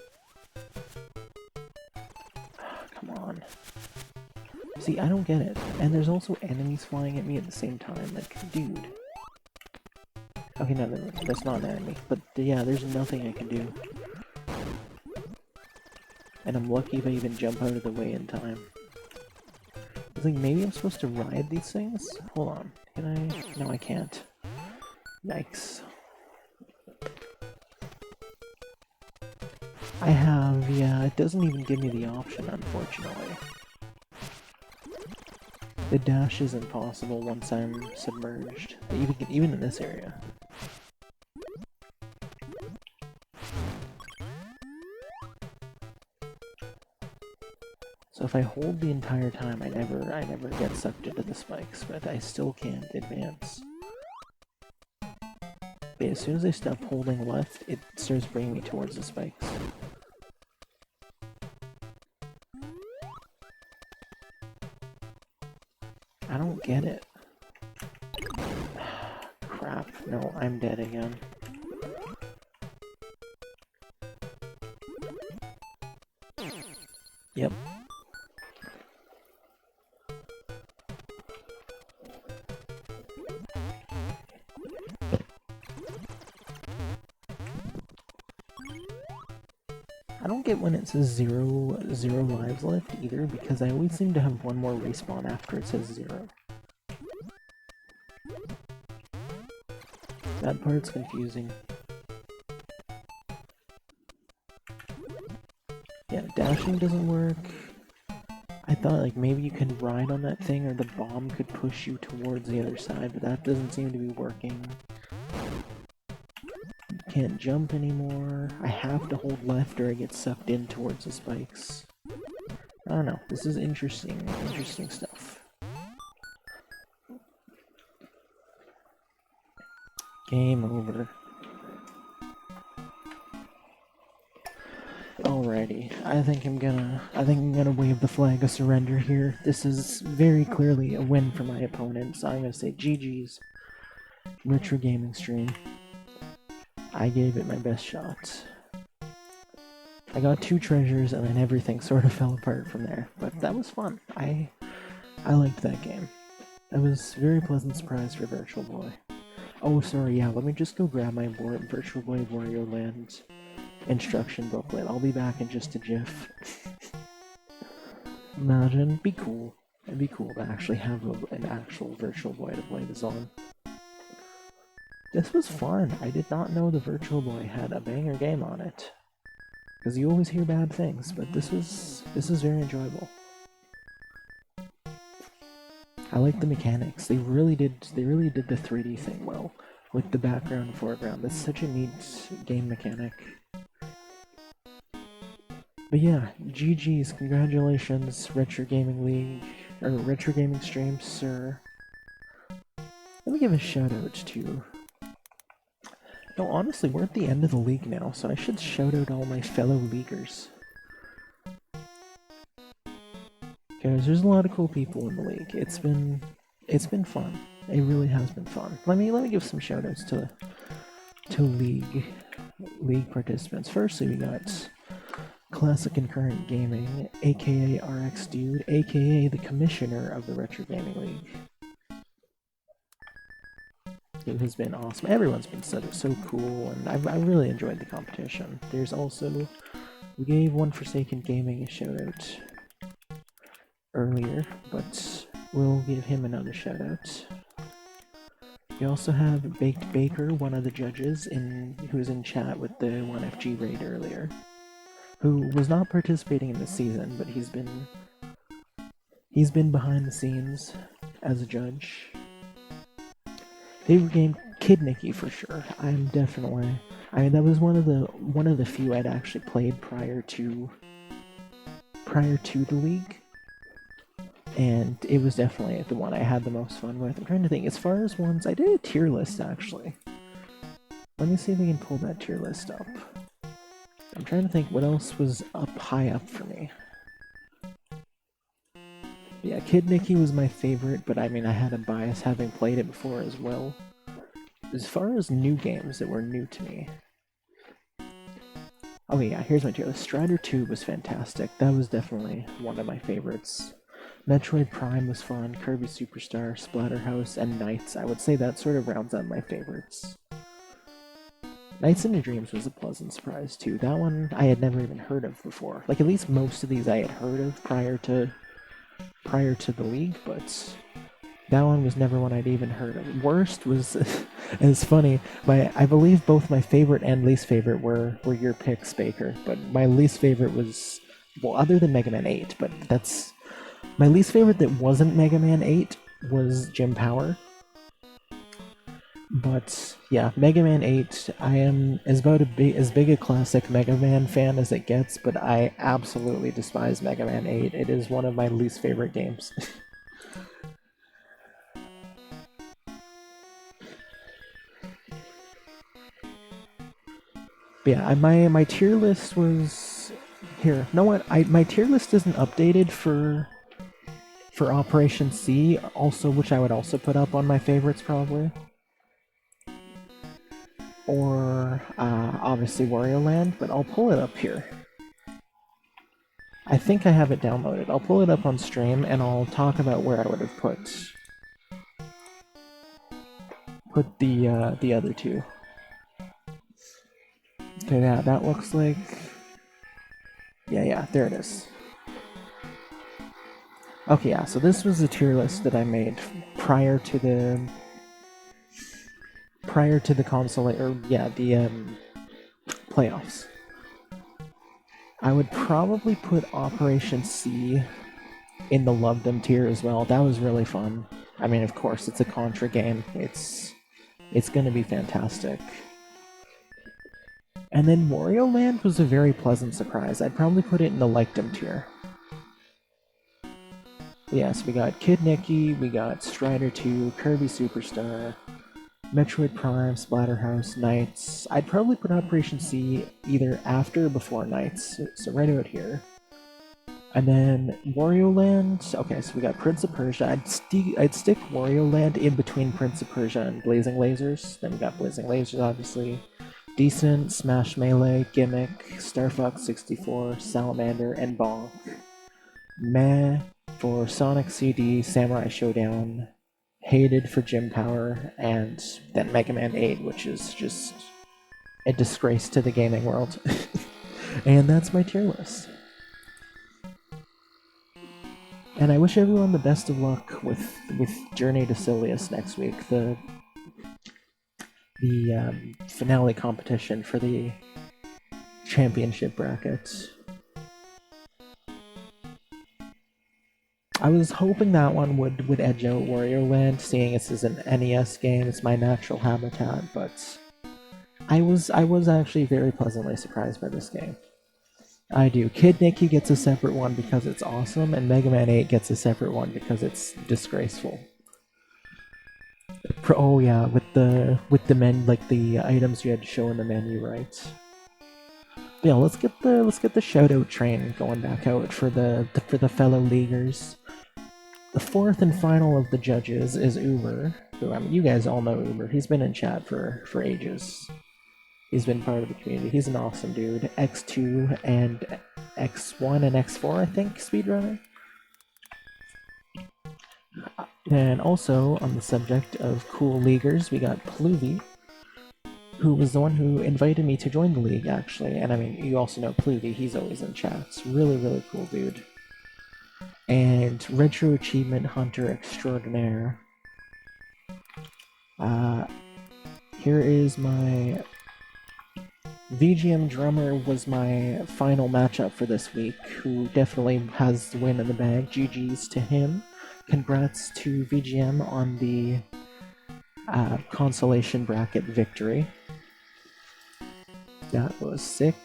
S1: Come on. See, I don't get it. And there's also enemies flying at me at the same time. Like, dude. Okay, no, that's not an enemy. But yeah, there's nothing I can do. And I'm lucky if I even jump out of the way in time. It's like, maybe I'm supposed to ride these things? Hold on. Can I? No, I can't. Yikes. I have, yeah, it doesn't even give me the option, unfortunately. The dash is impossible once I'm submerged, even in this area. So if I hold the entire time, I never get sucked into the spikes, but I still can't advance. But as soon as I stop holding left, it starts bringing me towards the spikes. I don't get it. Crap. No, I'm dead again. Yep. I don't get when it says zero lives left either, because I always seem to have one more respawn after it says 0. That part's confusing. Yeah, dashing doesn't work. I thought like maybe you could ride on that thing or the bomb could push you towards the other side, but that doesn't seem to be working. Can't jump anymore. I have to hold left or I get sucked in towards the spikes. I don't know. This is interesting stuff. Game over. Alrighty, I think I'm gonna wave the flag of surrender here. This is very clearly a win for my opponent, so I'm gonna say GG's. Retro gaming stream. I gave it my best shot. I got 2 treasures and then everything sort of fell apart from there, but that was fun. I liked that game. That was a very pleasant surprise for Virtual Boy. Oh, sorry, yeah, let me just go grab my Virtual Boy Wario Land instruction booklet. I'll be back in just a jiff. Imagine, be cool. It'd be cool to actually have an actual Virtual Boy to play this on. This was fun. I did not know the Virtual Boy had a banger game on it. Because you always hear bad things, but this is very enjoyable. I like the mechanics. They really did the 3D thing well. With the background and foreground. That's such a neat game mechanic. But yeah, GG's, congratulations, Retro Gaming League, or Retro Gaming Stream, sir. Let me give a shout out to... No, honestly, we're at the end of the league now, so I should shout out all my fellow leaguers. Because there's a lot of cool people in the league. It's been fun. It really has been fun. Let me give some shout outs to league participants. Firstly, we got Classic and Current Gaming, aka RX Dude, aka the commissioner of the Retro Gaming League. It has been awesome. Everyone's been so cool, and I really enjoyed the competition. There's also, we gave One Forsaken Gaming a shout out earlier, but we'll give him another shout out. We also have Baked Baker, one of the judges, who was in chat with the 1FG raid earlier, who was not participating in the season, but he's been behind the scenes as a judge. Favorite game, Kid Nicky for sure. That was one of the few I'd actually played prior to the league. And it was definitely the one I had the most fun with. I'm trying to think, as far as ones, I did a tier list actually. Let me see if I can pull that tier list up. I'm trying to think what else was high up for me. Yeah, Kid Nicky was my favorite, but I mean I had a bias having played it before as well. As far as new games that were new to me. Oh yeah, here's my tier list. Strider 2 was fantastic. That was definitely one of my favorites. Metroid Prime was fun, Kirby Superstar, Splatterhouse, and Knights. I would say that sort of rounds out my favorites. Nights into Dreams was a pleasant surprise too. That one I had never even heard of before. Like, at least most of these I had heard of prior to the league, but that one was never one I'd even heard of. Worst was, it's funny, I believe both my favorite and least favorite were your picks, Baker, but my least favorite was, well, other than Mega Man 8, but that's... My least favorite that wasn't Mega Man 8 was Jim Power. But yeah, Mega Man 8, I am as big a classic Mega Man fan as it gets, but I absolutely despise Mega Man 8. It is one of my least favorite games. But yeah, my tier list was here. You know what? My tier list isn't updated for Operation C, also, which I would also put up on my favorites probably. Or obviously Wario Land, but I'll pull it up here. I think I have it downloaded. I'll pull it up on stream and I'll talk about where I would have put the other two. Okay, yeah, that looks like... Yeah, there it is. Okay, yeah, so this was the tier list that I made prior to the console, or yeah, the playoffs. I would probably put Operation C in the Loved Them tier as well. That was really fun. I mean, of course, it's a Contra game. It's gonna be fantastic. And then Wario Land was a very pleasant surprise. I'd probably put it in the Liked Them tier. Yes, we got Kid Nicky, we got Strider 2, Kirby Superstar, Metroid Prime, Splatterhouse, Knights. I'd probably put Operation C either after or before Knights, so right out here. And then Wario Land. Okay, so we got Prince of Persia. I'd stick Wario Land in between Prince of Persia and Blazing Lasers. Then we got Blazing Lasers, obviously. Decent, Smash Melee, Gimmick, Star Fox 64, Salamander, and Bonk. Meh for Sonic CD, Samurai Showdown. Hated for Jim Power, and then Mega Man 8, which is just a disgrace to the gaming world. And that's my tier list. And I wish everyone the best of luck with Journey to Silius next week, the finale competition for the championship brackets. I was hoping that one would edge out Wario Land, seeing this is an NES game, it's my natural habitat, but I was actually very pleasantly surprised by this game. I do. Kid Nicky gets a separate one because it's awesome, and Mega Man 8 gets a separate one because it's disgraceful. Oh yeah, with the like the items you had to show in the menu, right? Yeah, let's get the shout out train going back out for the fellow leaguers. The fourth and final of the judges is Uber, who I mean you guys all know Uber. He's been in chat for ages. He's been part of the community. He's an awesome dude. X2 and X1 and X4, I think, speedrunner. And also, on the subject of cool leaguers, we got Pluvy, who was the one who invited me to join the league, actually. And I mean, you also know Pluvy, he's always in chats. Really, really cool dude. And Retro Achievement Hunter Extraordinaire. Here is my... VGM Drummer was my final matchup for this week, who definitely has the win in the bag. GG's to him. Congrats to VGM on the consolation bracket victory. That was sick.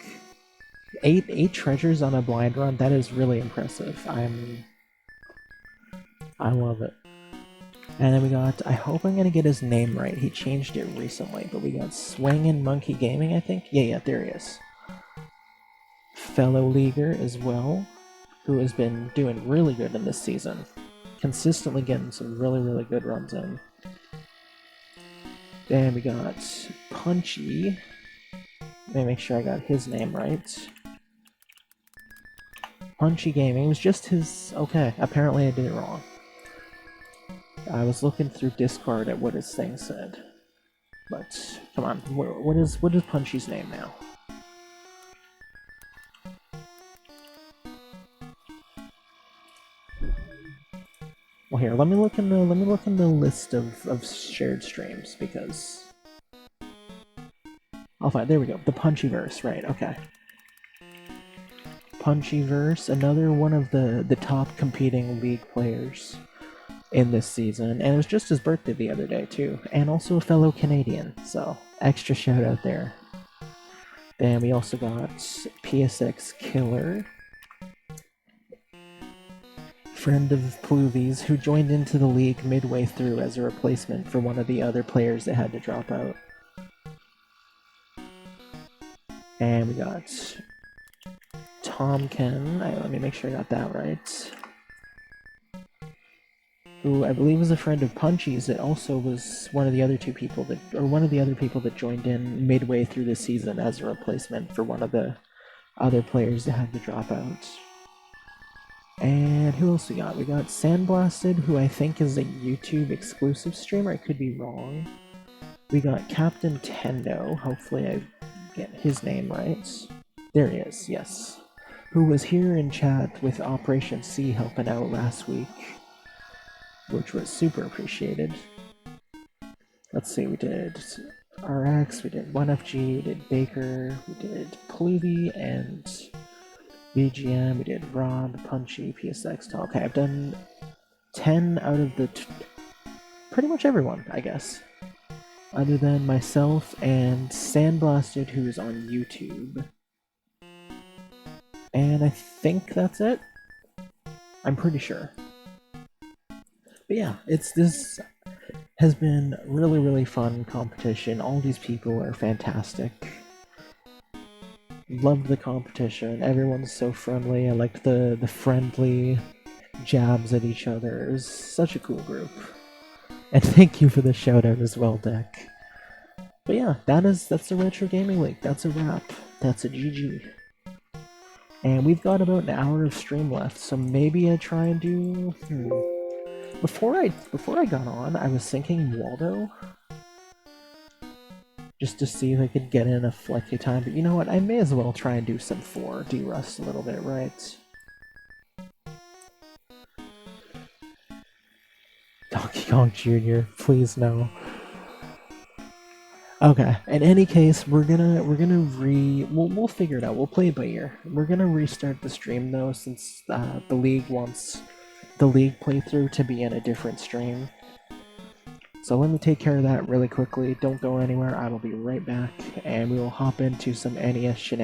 S1: 8 treasures on a blind run, that is really impressive. I love it. And then we got, I hope I'm gonna get his name right, he changed it recently, but we got Swingin' Monkey Gaming, I think? Yeah, there he is. Fellow leaguer as well, who has been doing really good in this season. Consistently getting some really, really good runs in. Then we got Punchy. Let me make sure I got his name right. Punchy Gaming, it was just his... Okay, apparently I did it wrong. I was looking through Discord at what his thing said. But, come on, what is Punchy's name now? Well here, let me look in the list of shared streams, because... I'll find, there we go, the Punchyverse, right, okay. Punchyverse, another one of the top competing League players in this season, and it was just his birthday the other day too, and also a fellow Canadian, so extra shout out there. Then we also got PSX Killer, friend of Pluvy's, who joined into the league midway through as a replacement for one of the other players that had to drop out. And we got Tomken, let me make sure I got that right, who I believe was a friend of Punchy's that also was one of the other people that joined in midway through the season as a replacement for one of the other players that had to drop out. And who else we got? We got Sandblasted, who I think is a YouTube exclusive streamer, I could be wrong. We got Captain Tendo, hopefully I get his name right. There he is, yes. Who was here in chat with Operation C helping out last week, which was super appreciated. Let's see, we did RX, we did 1FG, we did Baker, we did Pluvy, and VGM, we did Rob, Punchy, PSX. Okay, I've done 10 out of the... pretty much everyone, I guess. Other than myself and Sandblasted, who is on YouTube. And I think that's it. I'm pretty sure. But yeah, this has been really, really fun competition. All these people are fantastic. Love the competition. Everyone's so friendly. I liked the friendly jabs at each other. It was such a cool group. And thank you for the shout out as well, Deck. But yeah, that's the Retro Gaming League. That's a wrap. That's a GG. And we've got about an hour of stream left, so maybe I try and do... Before I got on, I was thinking Waldo. just to see if I could get in a flexi time. But you know what? I may as well try and do some 4, de-rust a little bit, right? Donkey Kong Jr., please no. Okay. In any case, we'll figure it out. We'll play it by ear. We're gonna restart the stream though, since the league wants the league playthrough to be in a different stream. So let me take care of that really quickly. Don't go anywhere. I will be right back, and we will hop into some NES shenanigans.